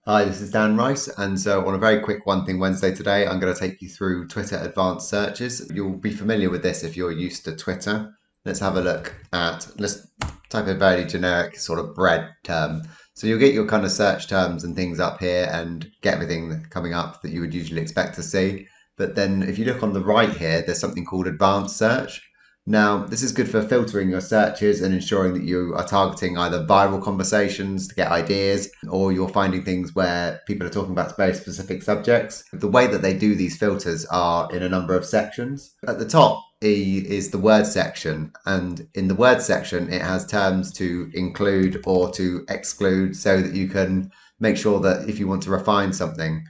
Hi, this is Dan Rice, and so on a very quick One Thing Wednesday today, I'm going to take you through Twitter advanced searches. You'll be familiar with this if you're used to Twitter. Let's type a very generic sort of bread term. So you'll get your kind of search terms and things up here and get everything coming up that you would usually expect to see. But then if you look on the right here, there's something called advanced search. Now, this is good for filtering your searches and ensuring that you are targeting either viral conversations to get ideas or you're finding things where people are talking about very specific subjects. The way that they do these filters are in a number of sections. At the top is the word section, and in the word section, it has terms to include or to exclude so that you can make sure that if you want to refine something,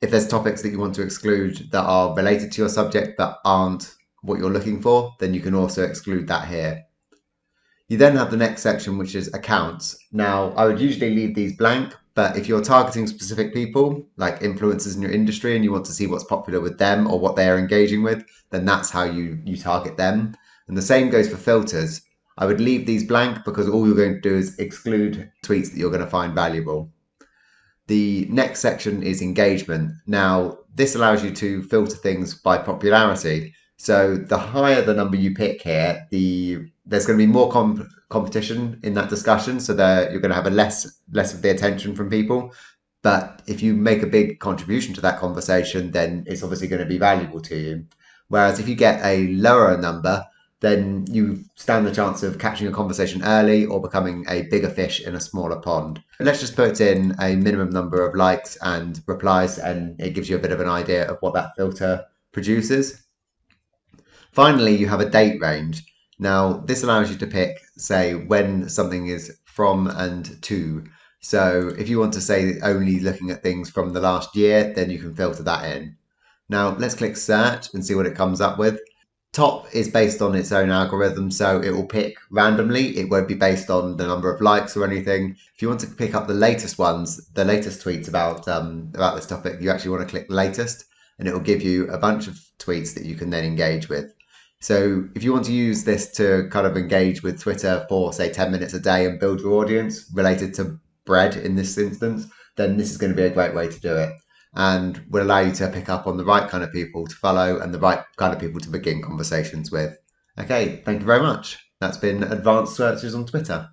if there's topics that you want to exclude that are related to your subject but aren't what you're looking for, then you can also exclude that here. You then have the next section, which is accounts. Now, I would usually leave these blank, but if you're targeting specific people, like influencers in your industry, and you want to see what's popular with them or what they're engaging with, then that's how you target them. And the same goes for filters. I would leave these blank because all you're going to do is exclude tweets that you're going to find valuable. The next section is engagement. Now, this allows you to filter things by popularity. So the higher the number you pick here, there's going to be more competition in that discussion. So you're going to have a less of the attention from people. But if you make a big contribution to that conversation, then it's obviously going to be valuable to you. Whereas if you get a lower number, then you stand the chance of catching a conversation early or becoming a bigger fish in a smaller pond. Let's just put in a minimum number of likes and replies, and it gives you a bit of an idea of what that filter produces. Finally, you have a date range. Now, this allows you to pick, say, when something is from and to. So if you want to say only looking at things from the last year, then you can filter that in. Now, let's click search and see what it comes up with. Top is based on its own algorithm, so it will pick randomly. It won't be based on the number of likes or anything. If you want to pick up the latest ones, the latest tweets about this topic, you actually want to click latest, and it will give you a bunch of tweets that you can then engage with. So if you want to use this to kind of engage with Twitter for say 10 minutes a day and build your audience related to bread in this instance, then this is going to be a great way to do it and will allow you to pick up on the right kind of people to follow and the right kind of people to begin conversations with. Okay, thank you very much. That's been Advanced Searches on Twitter.